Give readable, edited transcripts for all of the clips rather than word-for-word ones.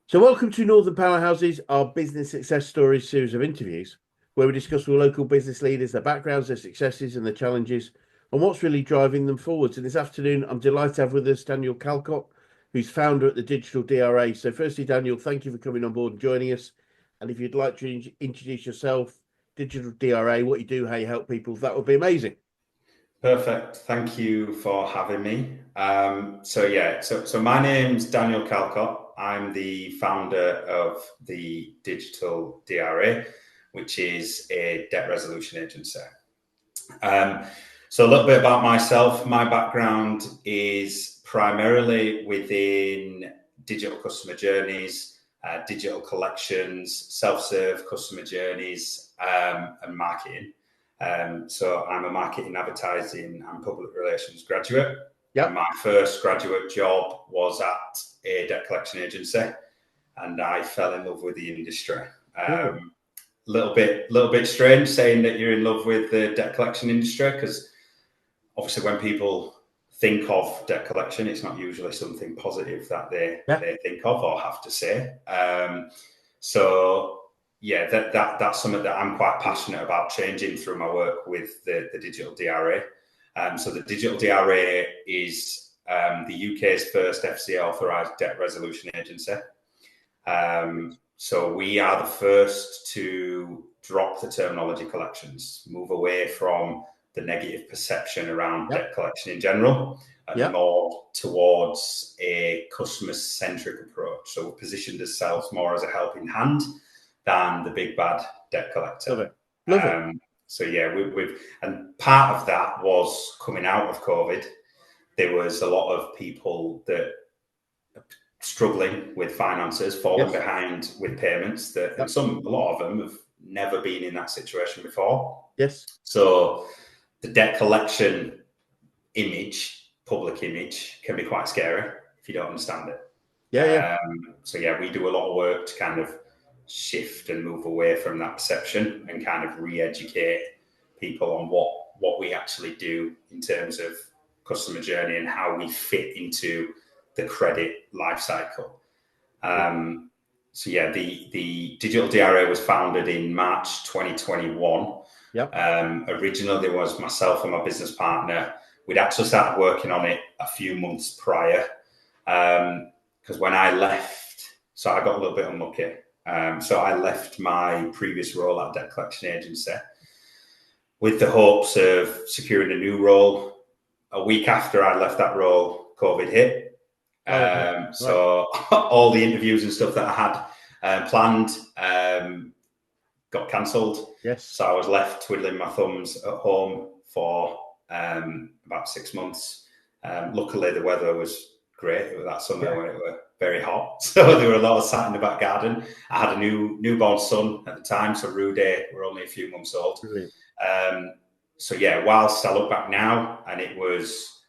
So, welcome to Northern Powerhouses, our business success stories series of interviews, where we discuss with local business leaders, their backgrounds, their successes, and their challenges, and what's really driving them forwards. And this afternoon, I'm delighted to have with us Daniel Calcott, who's founder at the Digital DRA. So, firstly, Daniel, thank you for coming on board and joining us. And if you'd like to introduce yourself, Digital DRA, what you do, how you help people, that would be amazing. Perfect. Thank you for having me. So my name's Daniel Calcott. I'm the founder of the Digital DRA, which is a debt resolution agency. So a little bit about myself. My background is primarily within digital customer journeys, digital collections, self-serve customer journeys, and marketing. So I'm a marketing, advertising and public relations graduate. Yep. And my first graduate job was at a debt collection agency, and I fell in love with the industry. Little bit strange saying that you're in love with the debt collection industry, because obviously when people think of debt collection, it's not usually something positive that they think of or have to say. That's something that I'm quite passionate about changing through my work with the Digital DRA. So the Digital DRA is the UK's first FCA authorised debt resolution agency. So we are the first to drop the terminology collections, move away from the negative perception around debt collection in general, and more towards a customer-centric approach. So we've positioned ourselves more as a helping hand than the big bad debt collector. Love it. So yeah, and part of that was coming out of COVID. There was a lot of people that struggling with finances, falling behind with payments, and a lot of them have never been in that situation before. Yes. So the debt collection image, public image, can be quite scary if you don't understand it. So yeah, we do a lot of work to kind of shift and move away from that perception and kind of re-educate people on what we actually do in terms of customer journey and how we fit into the credit life cycle. So yeah, the Digital DRA was founded in March 2021. Originally there was myself and my business partner. We'd actually started working on it a few months prior, because when I left, so I got a little bit unlucky. So I left my previous role at a debt collection agency with the hopes of securing a new role. A week after I left that role, COVID hit. So all the interviews and stuff that I had planned got cancelled. So I was left twiddling my thumbs at home for about 6 months. Luckily, the weather was great. It was that summer when it was very hot. So there were a lot of sat in the back garden. I had a newborn son at the time, so Rudy were only a few months old. So yeah, whilst I look back now, and it was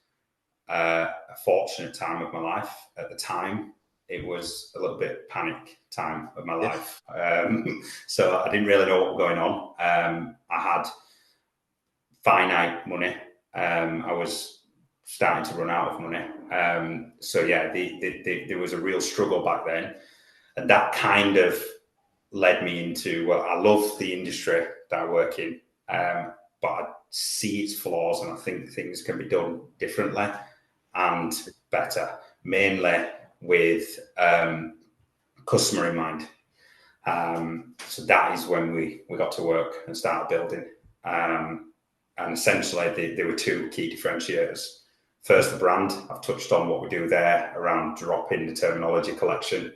a fortunate time of my life at the time, it was a little bit panic time of my life. So I didn't really know what was going on. I had finite money. I was starting to run out of money. So yeah, there was a real struggle back then. And that kind of led me into, well, I love the industry that I work in, but I see its flaws, and I think things can be done differently and better, mainly with customer in mind. So that is when we got to work and started building. And essentially, there were two key differentiators. First, the brand. I've touched on what we do there around dropping the terminology collection.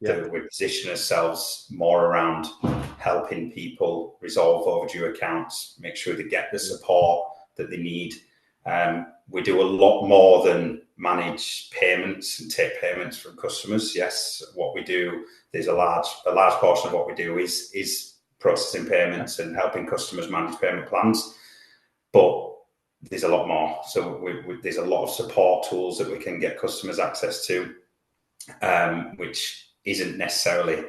We position ourselves more around helping people resolve overdue accounts, make sure they get the support that they need. We do a lot more than manage payments and take payments from customers. Yes, what we do, there's a large portion of what we do is processing payments and helping customers manage payment plans. But there's a lot more. So there's a lot of support tools that we can get customers access to, which isn't necessarily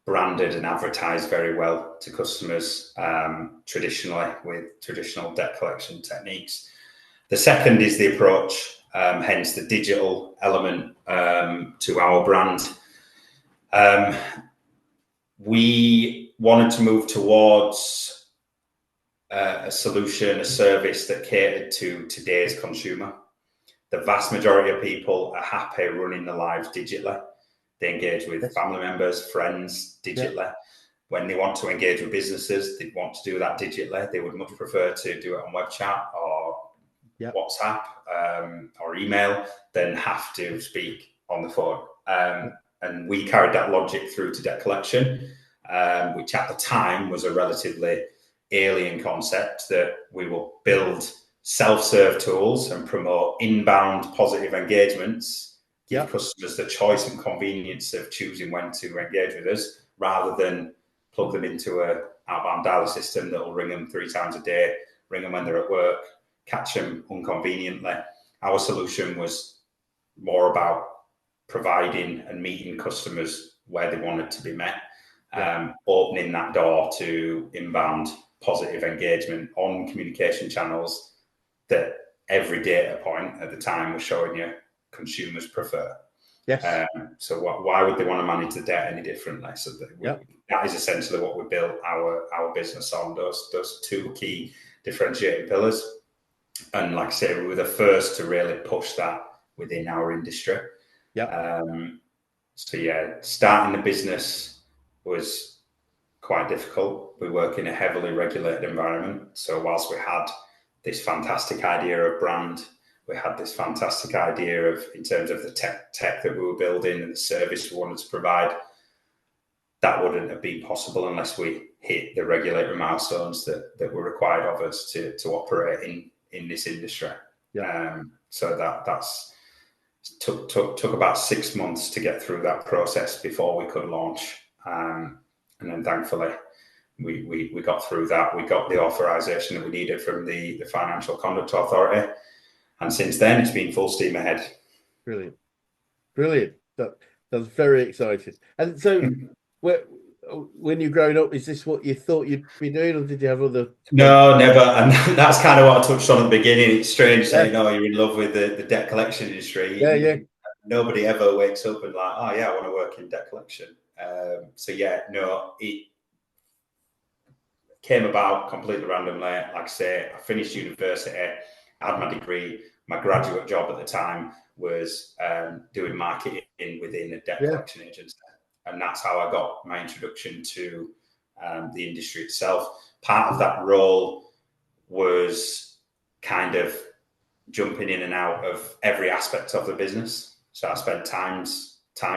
branded and advertised very well to customers traditionally with traditional debt collection techniques. The second is the approach, hence the digital element to our brand. We wanted to move towards a solution, a service that catered to today's consumer. The vast majority of people are happy running their lives digitally. They engage with family members, friends digitally. Yeah. When they want to engage with businesses, they want to do that digitally. They would much prefer to do it on web chat or WhatsApp or email than have to speak on the phone. And we carried that logic through to debt collection, which at the time was a relatively alien concept, that we will build self-serve tools and promote inbound positive engagements, give customers the choice and convenience of choosing when to engage with us, rather than plug them into a outbound dialer system that will ring them 3 times a day, ring them when they're at work, catch them inconveniently. Our solution was more about providing and meeting customers where they wanted to be met, opening that door to inbound positive engagement on communication channels that every data point at the time was showing you consumers prefer. Yes. So why would they want to manage the debt any differently? So that is essentially what we built our business on, those 2 key differentiating pillars. And like I say, we were the first to really push that within our industry. Starting the business was quite difficult. We work in a heavily regulated environment. So whilst we had this fantastic idea of brand, we had this fantastic idea of, in terms of the tech that we were building and the service we wanted to provide, that wouldn't have been possible unless we hit the regulatory milestones that were required of us to operate in this industry. So that's took about 6 months to get through that process before we could launch. And then thankfully we got through that. We got the authorisation that we needed from the Financial Conduct Authority. And since then, it's been full steam ahead. Brilliant. That's very exciting. And so, when you're growing up, is this what you thought you'd be doing, or did you have other? No, never. And that's kind of what I touched on at the beginning. It's strange saying, "Oh, you're in love with the debt collection industry." Nobody ever wakes up and like, "Oh yeah, I want to work in debt collection." It came about completely randomly. Like I say, I finished university, I had my degree. My graduate job at the time was doing marketing within a debt collection agency. And that's how I got my introduction to the industry itself. Part of that role was kind of jumping in and out of every aspect of the business. So I spent time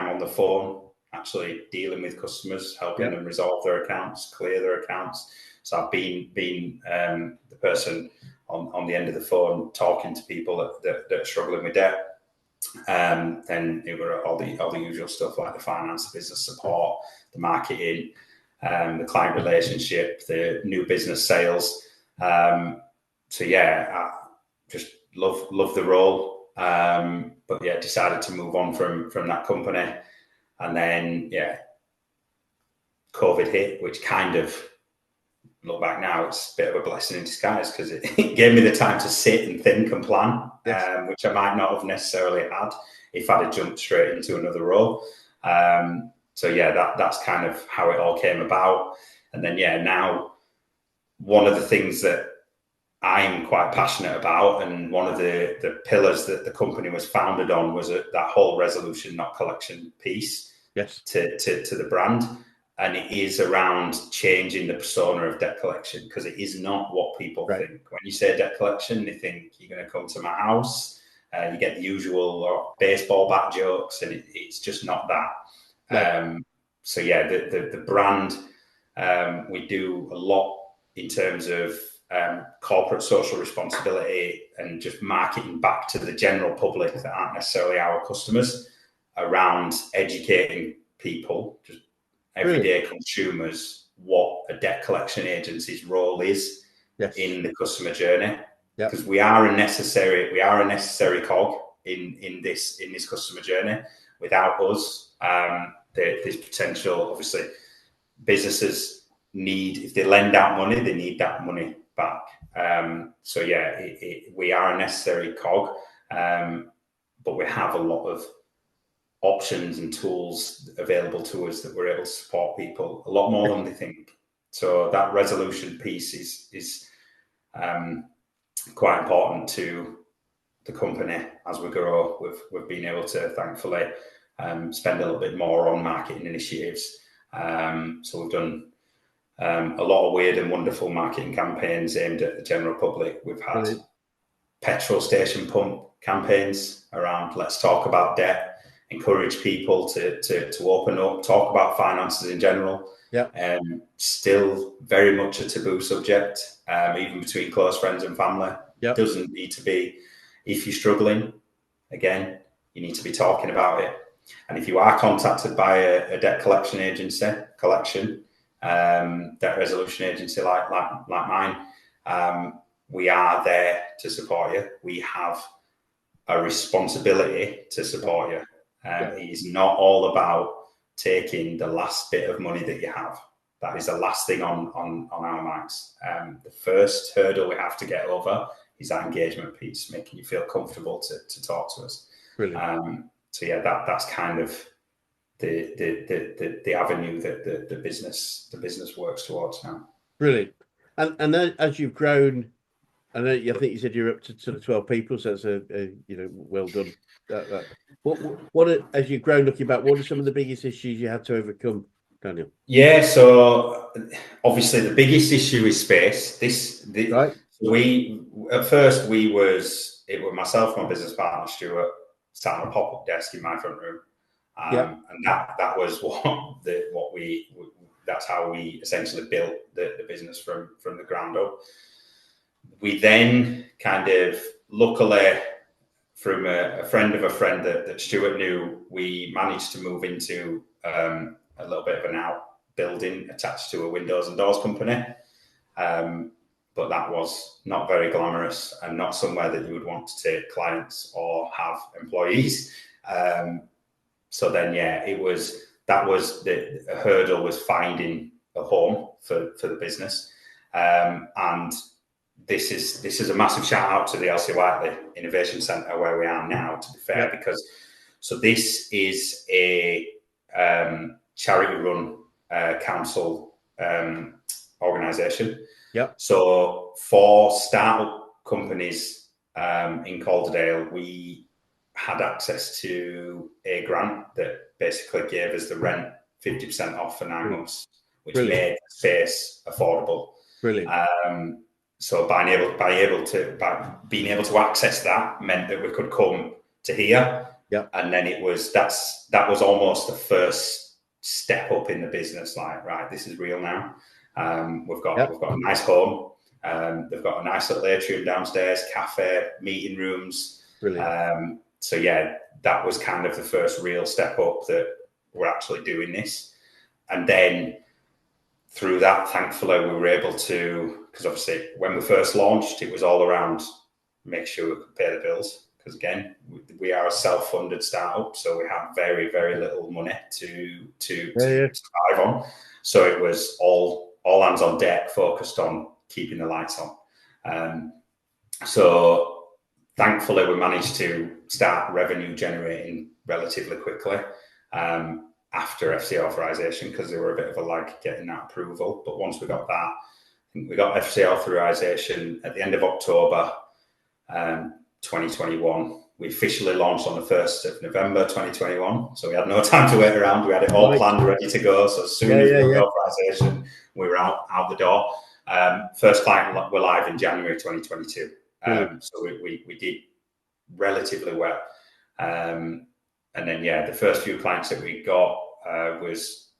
on the phone, actually dealing with customers, helping them resolve their accounts, clear their accounts. So I've been the person on the end of the phone talking to people that are struggling with debt. Then it were all the usual stuff like the finance, the business support, the marketing, the client relationship, the new business sales. I just love the role. But decided to move on from that company. And then COVID hit, which kind of, look back now, it's a bit of a blessing in disguise, because it gave me the time to sit and think and plan, which I might not have necessarily had if I'd have jumped straight into another role. That's kind of how it all came about. And then now one of the things that I'm quite passionate about, and one of the pillars that the company was founded on, was that whole resolution, not collection piece to the brand. And it is around changing the persona of debt collection, because it is not what people think. When you say debt collection, they think you're going to come to my house, you get the usual baseball bat jokes, and it's just not that. The brand, we do a lot in terms of corporate social responsibility and just marketing back to the general public that aren't necessarily our customers, around educating people, just everyday consumers, what a debt collection agency's role is in the customer journey. Because we are a necessary cog in this customer journey. Without us, there's potential. Obviously, businesses need, if they lend out money, they need that money back. We are a necessary cog, but we have a lot of options and tools available to us that we're able to support people a lot more than they think. So that resolution piece is quite important to the company as we grow. We've been able to thankfully spend a little bit more on marketing initiatives. So we've done a lot of weird and wonderful marketing campaigns aimed at the general public. We've had petrol station pump campaigns around let's talk about debt, encourage people to open up, talk about finances in general. Yeah. Still very much a taboo subject, even between close friends and family. Yep. Doesn't need to be. If you're struggling, again, you need to be talking about it. And if you are contacted by a debt collection agency, debt resolution agency like mine, we are there to support you. We have a responsibility to support you. It is not all about taking the last bit of money that you have. That is the last thing on our minds. The first hurdle we have to get over is that engagement piece, making you feel comfortable to talk to us. Brilliant. So yeah, that's kind of the avenue that the business works towards now. Brilliant. And then as you've grown, I think you said you're up to sort of 12 people, so it's a well done. What as you've grown, looking back, what are some of the biggest issues you had to overcome, Daniel? Yeah, so obviously the biggest issue is space. Right. We at first it was myself, my business partner Stuart, sat on a pop-up desk in my front room, and that was that's how we essentially built the business from the ground up. We then kind of, luckily, from a friend of a friend that Stuart knew, we managed to move into a little bit of an outbuilding attached to a windows and doors company. But that was not very glamorous and not somewhere that you would want to take clients or have employees. So then, the hurdle was finding a home for the business. And this is a massive shout out to the LC Whiteley Innovation Centre where we are now, to be fair, because this is a charity run council organisation. So for startup companies in Calderdale, we had access to a grant that basically gave us the rent 50% off for 9 months, which made the space affordable. Brilliant. So being able to access that meant that we could come to here. And then that was almost the first step up in the business. Like, right, this is real now. We've got a nice home. They've got a nice little atrium downstairs, cafe, meeting rooms. Brilliant. So yeah, that was kind of the first real step up that we're actually doing this. And then through that, thankfully, we were able to, because obviously when we first launched, it was all around make sure we could pay the bills. Because again, we are a self-funded startup, so we have very, very little money to survive on. So it was all hands on deck, focused on keeping the lights on. So thankfully, we managed to start revenue generating relatively quickly after FC authorization, because there were a bit of a lag getting that approval. But once we got that, I think we got FC authorization at the end of October 2021. We officially launched on the 1st of November 2021. So we had no time to wait around. We had it all planned, ready to go. So as soon as we got authorization, we were out the door. First client were live in January 2022. So we did relatively well. And then, the first few clients that we got was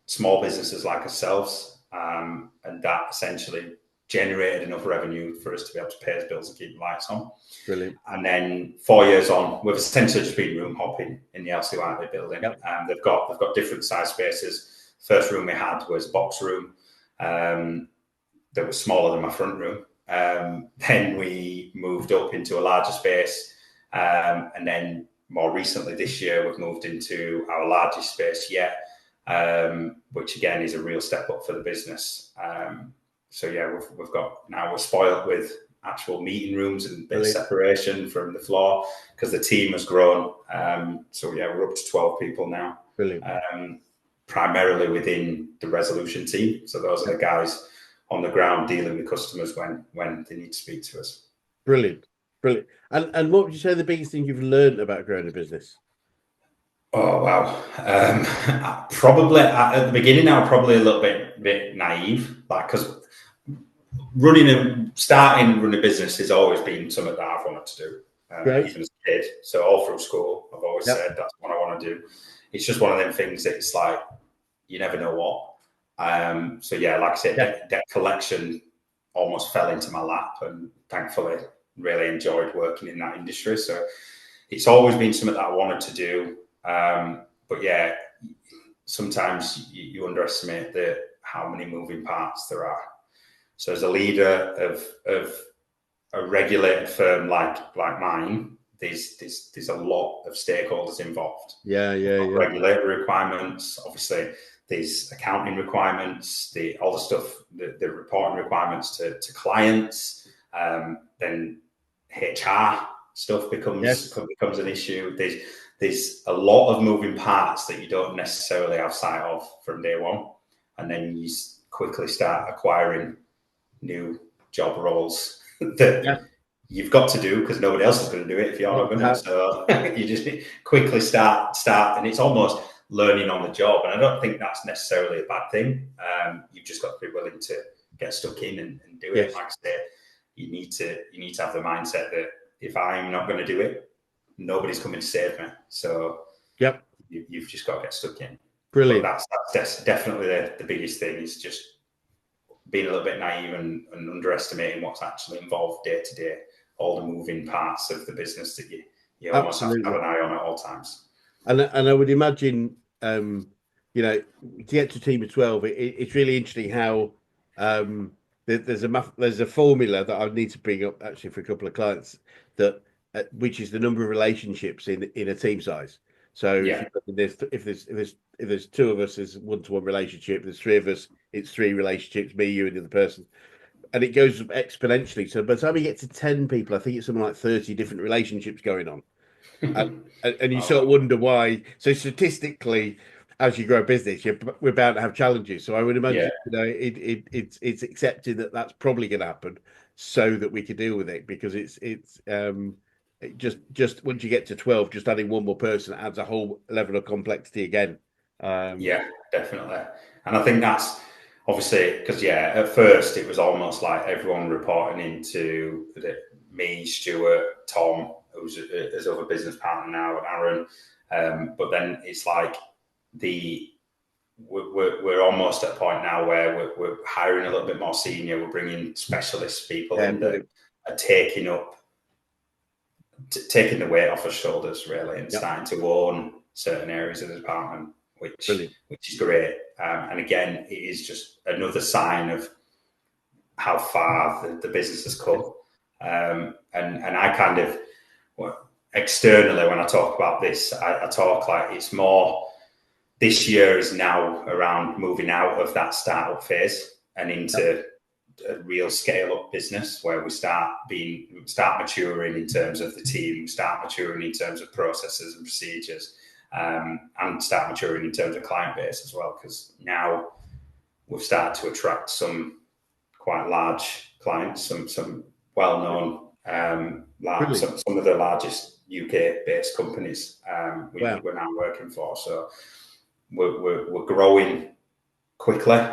small businesses like ourselves. And that essentially generated enough revenue for us to be able to pay his bills and keep the lights on. Brilliant. And then 4 years on, we've essentially just been room hopping in the LC Whiteley building. They've got different size spaces. First room we had was a box room that was smaller than my front room. Then we moved up into a larger space. And then more recently this year, we've moved into our largest space yet, which again is a real step up for the business. So yeah, we're spoiled with actual meeting rooms and bit of separation from the floor because the team has grown. So yeah, we're up to 12 people now. Brilliant. Primarily within the resolution team. So those are the guys on the ground dealing with customers when they need to speak to us. Brilliant. And what would you say the biggest thing you've learned about growing a business? Oh wow! Probably at the beginning, I was probably a little bit naive, like because starting running a business has always been something that I've wanted to do, even as a kid. So all through school, I've always said that's what I want to do. It's just one of them things that it's like you never know what. So yeah, like I said, debt collection almost fell into my lap, and thankfully, really enjoyed working in that industry. So it's always been something that I wanted to do. But yeah, sometimes you underestimate how many moving parts there are. So as a leader of a regulated firm like mine, there's a lot of stakeholders involved. Yeah. Regulatory requirements, obviously. There's accounting requirements, all the stuff, the reporting requirements to clients. Then HR stuff becomes an issue. There's a lot of moving parts that you don't necessarily have sight of from day one, and then you quickly start acquiring new job roles that you've got to do because nobody else is going to do it if you're not going to. So you just quickly start, and it's almost learning on the job. And I don't think that's necessarily a bad thing. You've just got to be willing to get stuck in and do it. Like I say, you need to have the mindset that if I'm not going to do it, nobody's coming to save me. So you've just got to get stuck in. Brilliant. But that's definitely the biggest thing is just being a little bit naive and underestimating what's actually involved day to day, all the moving parts of the business that you almost have to have an eye on at all times. And I would imagine, to get to a team of 12, it's really interesting how there's a formula that I need to bring up actually for a couple of clients which is the number of relationships in a team size. So if there's two of us, there's one-to-one relationship. There's three of us, it's three relationships, me, you, and the other person, and it goes exponentially. So by the time you get to 10 people, I think it's something like 30 different relationships going on, and you sort of wonder why. So statistically, as you grow a business, we're bound to have challenges. So I would imagine, it's accepting that that's probably going to happen, so that we can deal with it, because it's just once you get to 12, just adding one more person adds a whole level of complexity again. Definitely. And I think that's obviously because at first it was almost like everyone reporting into me, Stuart, Tom, who's his other business partner now, and Aaron. But then it's like we're almost at a point now where we're hiring a little bit more senior. We're bringing specialist people in that are taking the weight off our shoulders, really, and starting to own certain areas of the department, which is great. And again, it is just another sign of how far the business has come. And I kind of, externally, when I talk about this, I talk like it's more, this year is now around moving out of that startup phase and into a real scale-up business where we start maturing in terms of the team, start maturing in terms of processes and procedures, and start maturing in terms of client base as well. Because now we've started to attract some quite large clients, some well-known, some of the largest UK-based companies we're now working for. So we're growing quickly.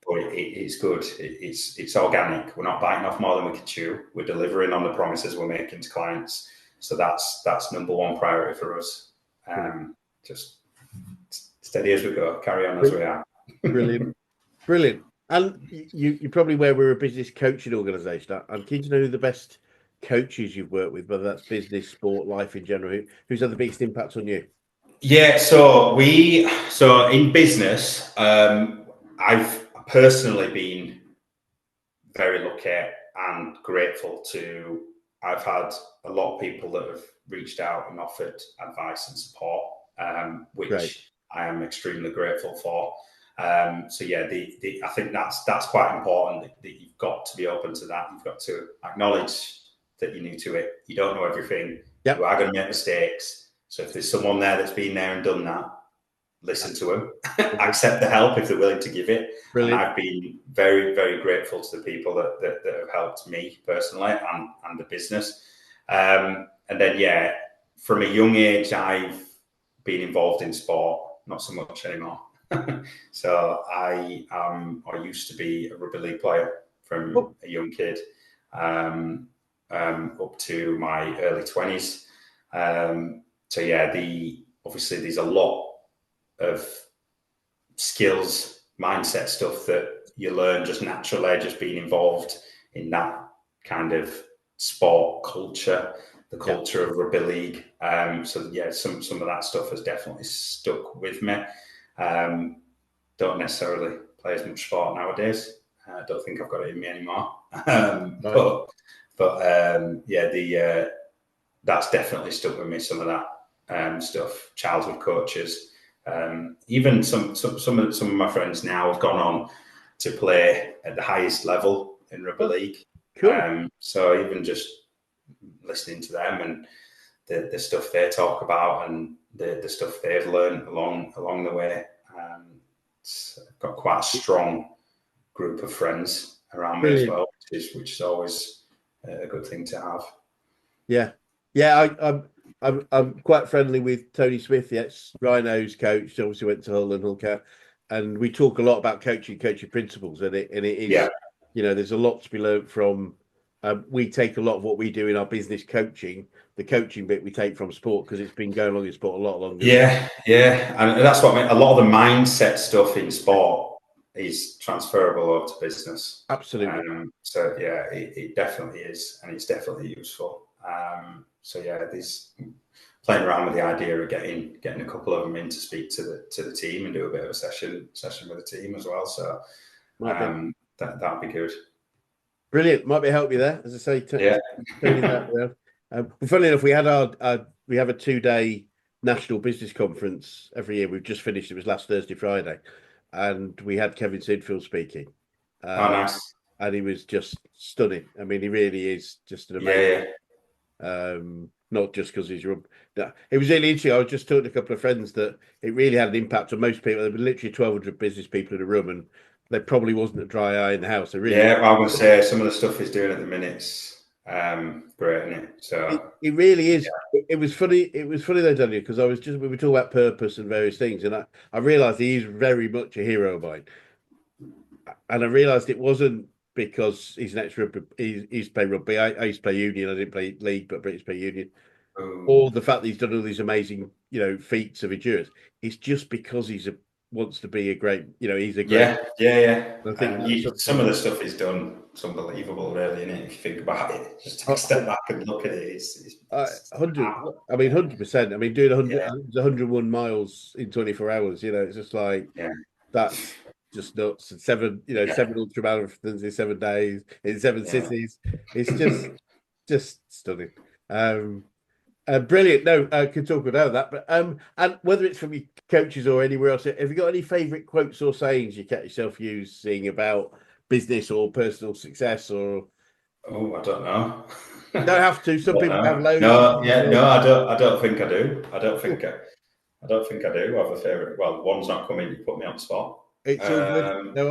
But it's good. It's organic. We're not biting off more than we can chew. We're delivering on the promises we're making to clients. So that's number one priority for us. Just steady as we go. Carry on as we are. Brilliant. And you're probably aware we're a business coaching organisation. I'm keen to know who the best coaches you've worked with, whether that's business, sport, life in general. Who's had the biggest impact on you? Yeah. So in business, I've personally been very lucky and grateful I've had a lot of people that have reached out and offered advice and support, which I am extremely grateful for. So yeah, I think that's quite important that you've got to be open to that. You've got to acknowledge that you're new to it. You don't know everything. Yep. You are going to make mistakes. So if there's someone there that's been there and done that, listen to them, accept the help if they're willing to give it. Brilliant. And I've been very, very grateful to the people that have helped me personally and the business. And then, yeah, from a young age, I've been involved in sport, not so much anymore. So I used to be a rugby league player from a young kid up to my early 20s. So yeah, obviously there's a lot of skills, mindset stuff that you learn just naturally, just being involved in that kind of sport culture, the culture of rugby league. So yeah, some of that stuff has definitely stuck with me. Don't necessarily play as much sport nowadays. I don't think I've got it in me anymore. But yeah, that's definitely stuck with me. Some of that stuff, childhood coaches. Even some of my friends now have gone on to play at the highest level in rugby league. Cool. So even just listening to them and the stuff they talk about and the stuff they've learned along the way, I've got quite a strong group of friends around me as well, which is always a good thing to have. Yeah. I'm quite friendly with Tony Smith, the ex-Rhinos coach. Obviously went to Hull and Hull, and we talk a lot about coaching principles, and it is, there's a lot to be learned from. We take a lot of what we do in our business coaching, the coaching bit we take from sport because it's been going on in sport a lot longer. Yeah, and that's what I mean. A lot of the mindset stuff in sport is transferable over to business. Absolutely. So yeah, it definitely is, and it's definitely useful. So yeah, there's playing around with the idea of getting a couple of them in to speak to the team and do a bit of a session with the team as well. So that'd be good. Brilliant. Might be help you there, as I say. Tony's out there. Funny enough, we had we have a 2-day national business conference every year. We've just finished. It was last Thursday, Friday, and we had Kevin Sidfield speaking. Nice. And he was just stunning. I mean, he really is just an amazing. Not just because he's it was really interesting. I was just talking to a couple of friends that it really had an impact on most people. There were literally 1,200 business people in a room, and there probably wasn't a dry eye in the house. I would say some of the stuff he's doing at the minute's great, isn't it? So it really is. Yeah. It was funny. It was funny though, Daniel, because we were talking about purpose and various things, and I realised he is very much a hero of mine, and I realised it wasn't because he's an ex-rugby. He's played rugby. I used to play union. I didn't play league, but British play union. Or the fact that he's done all these amazing, feats of endurance. It's just because wants to be a great, he's a great. Yeah. I think some of the stuff he's done, it's unbelievable, really, isn't it? If you think about it, just take a step back and look at it. It's 100%. I mean, doing 101 miles in 24 hours. It's just like that's just nuts. And 7 ultra marathons in 7 days in 7 cities. It's just stunning. Brilliant. No, I could talk about that. But and whether it's from your coaches or anywhere else, have you got any favourite quotes or sayings you catch yourself using about business or personal success? Or I don't know. You don't have to. Some people have loads. No, I don't think I do. I don't think I do have a favourite. Well, one's not coming. You put me on the spot. It's all good. No,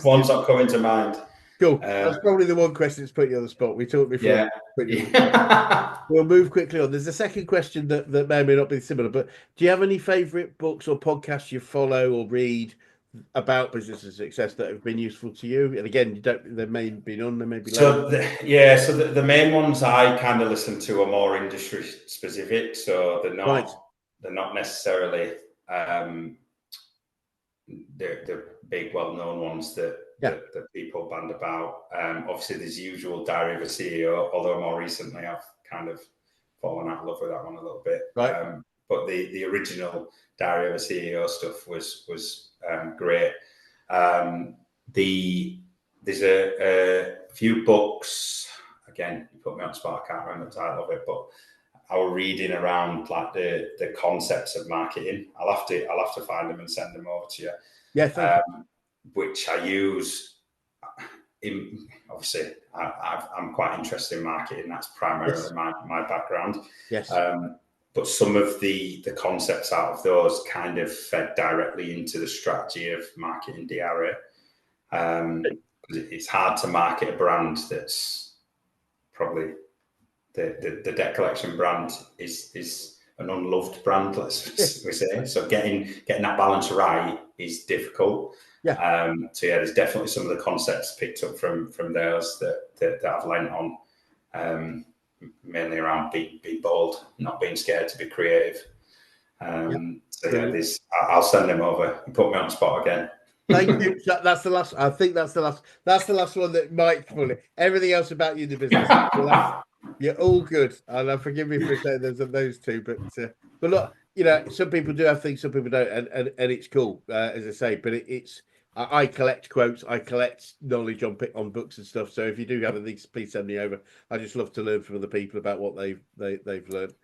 one's not coming to mind. Cool. That's probably the one question that's put you on the spot. We talked before. Yeah. We'll move quickly on. There's a second question that may or may not be similar, but do you have any favourite books or podcasts you follow or read about business and success that have been useful to you? And again, there may be none, there may be so the main ones I kind of listen to are more industry specific, so they're not necessarily the big well-known ones that people band about. Obviously there's the usual Diary of a CEO, although more recently I've kind of fallen out of love with that one a little bit. Right. But the original Diary of a CEO stuff was great. There's a few books. Again, you put me on the spot. I can't remember the title of it, but our reading around like the concepts of marketing. I'll have to find them and send them over to you. Yeah, thank you. Which I use in, obviously I'm quite interested in marketing. That's primarily my background. Yes. But some of the concepts out of those kind of fed directly into the strategy of marketing DRA. It's hard to market a brand that's probably the debt collection brand is an unloved brand, we say. So getting that balance right is difficult. Yeah. So yeah, there's definitely some of the concepts picked up from those that I've lent on, mainly around being bold, not being scared to be creative. So yeah, I'll send them over. You put me on the spot again. Thank you. That's the last. I think that's the last one that might pull it. Everything else about you in the business, you're all good. And forgive me for saying those two, but look, you know, some people do have things, some people don't, and it's cool, as I say. But I collect quotes, I collect knowledge on books and stuff. So if you do have anything, please send me over. I just love to learn from other people about what they've learned.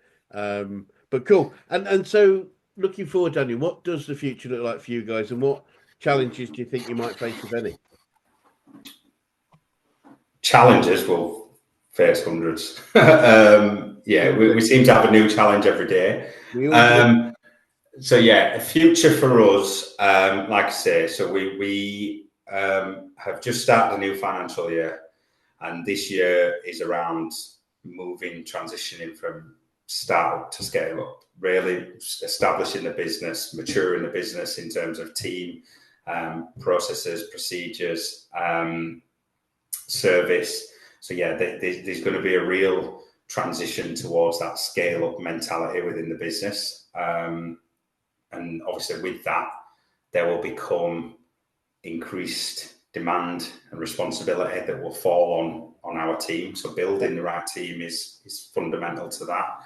But cool. And so looking forward, Daniel, what does the future look like for you guys, and what challenges do you think you might face, if any? Challenges will face hundreds. We seem to have a new challenge every day. So yeah, a future for us, like I say, so we have just started a new financial year, and this year is around transitioning from startup to scale up, really establishing the business, maturing the business in terms of team, processes, procedures, service. So yeah, there's going to be a real transition towards that scale up mentality within the business. And obviously with that, there will become increased demand and responsibility that will fall on our team. So building the right team is fundamental to that.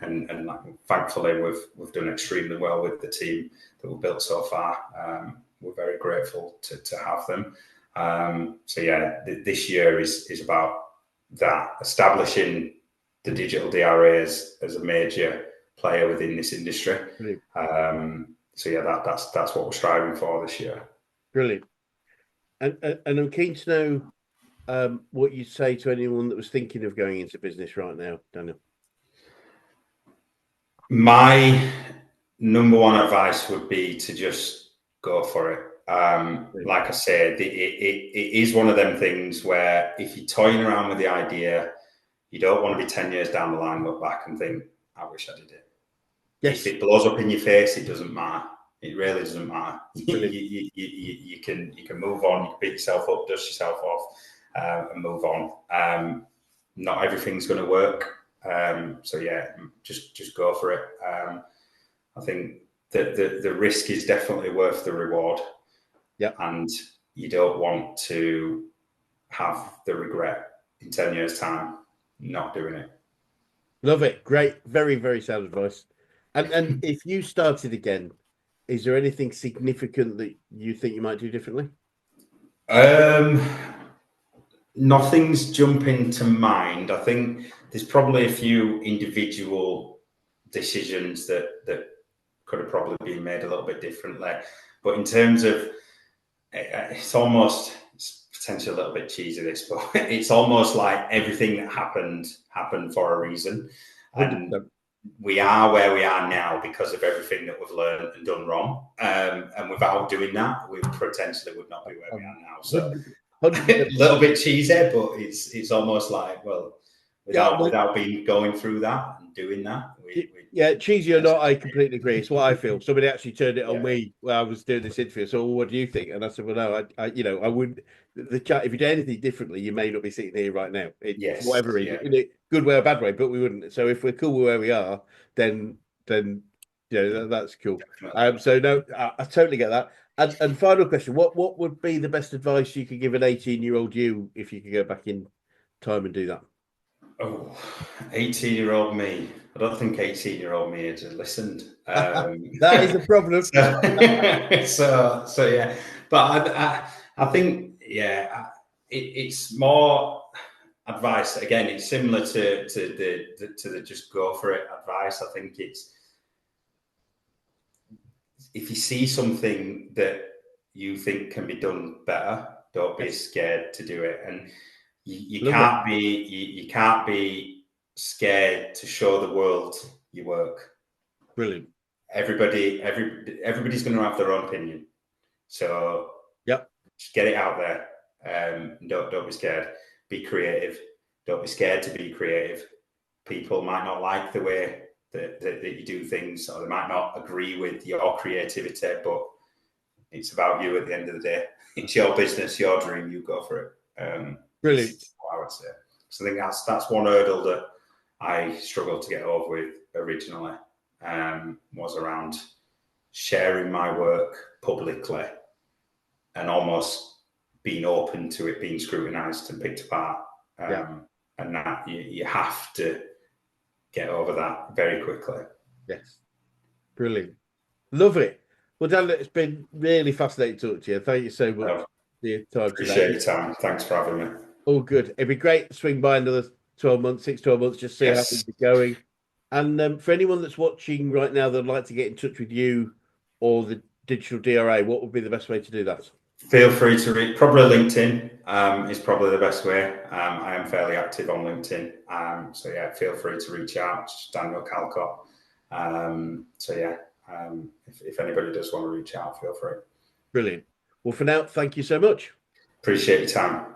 And thankfully, we've done extremely well with the team that we've built so far. We're very grateful to have them. So yeah, this year is about that, establishing the Digital DRA as a major player within this industry. So yeah, that's what we're striving for this year. Brilliant. And I'm keen to know what you'd say to anyone that was thinking of going into business right now, Daniel. My number one advice would be to just go for it. Like I said, it is one of them things where if you're toying around with the idea, you don't want to be 10 years down the line, look back and think, I wish I did it. Yes. If it blows up in your face, it doesn't matter. It really doesn't matter. You can move on, you can beat yourself up, dust yourself off, and move on. Not everything's going to work. So yeah, just go for it. I think that the risk is definitely worth the reward. Yeah. And you don't want to have the regret in 10 years' time not doing it. Love it. Great. Very, very sound advice. And if you started again, is there anything significant that you think you might do differently? Nothing's jumping to mind. I think there's probably a few individual decisions that could have probably been made a little bit differently. But in terms of, it's potentially a little bit cheesy, this, but it's almost like everything that happened for a reason. And we are where we are now because of everything that we've learned and done wrong. And without doing that, we potentially would not be where we are now. So a little bit cheesy, but it's almost like, well, without going through that and doing that, cheesy or not, I completely agree. It's what I feel. Somebody actually turned it on me when I was doing this interview. So, what do you think? And I said, well, no, I wouldn't. The chat. If you did anything differently, you may not be sitting here right now. Whatever reason, in a good way or bad way, but we wouldn't. So, if we're cool with where we are, then that's cool. So no, I totally get that. And final question: what would be the best advice you could give an 18-year-old you if you could go back in time and do that? Oh, 18-year-old me. I don't think 18-year-old me had listened. That is a problem. So yeah, but I think it's more. advice, again, it's similar to the just go for it advice. I think it's, if you see something that you think can be done better, don't be scared to do it. And you can't be scared to show the world your work. Brilliant. Everybody's going to have their own opinion, so just get it out there. Don't be scared. Be creative. Don't be scared to be creative. People might not like the way that you do things, or they might not agree with your creativity, but it's about you at the end of the day. It's your business, your dream. You go for it. Brilliant. What I would say. So I think that's one hurdle that I struggled to get over with originally. Was around sharing my work publicly and almost being open to it being scrutinized and picked apart. And that you have to get over that very quickly. Yes. Brilliant. Lovely. Well, Dan, it's been really fascinating to talk to you. Thank you so much for your time today. Appreciate your time. Thanks for having me. All good. It'd be great to swing by another 12 months, 6-12 months, just see how things are going. And for anyone that's watching right now that'd like to get in touch with you or the Digital DRA, what would be the best way to do that? Feel free to read. Probably LinkedIn is probably the best way. I am fairly active on LinkedIn. So yeah, feel free to reach out. It's Daniel Calcott. So yeah, if anybody does want to reach out, feel free. Brilliant. Well, for now, thank you so much. Appreciate your time.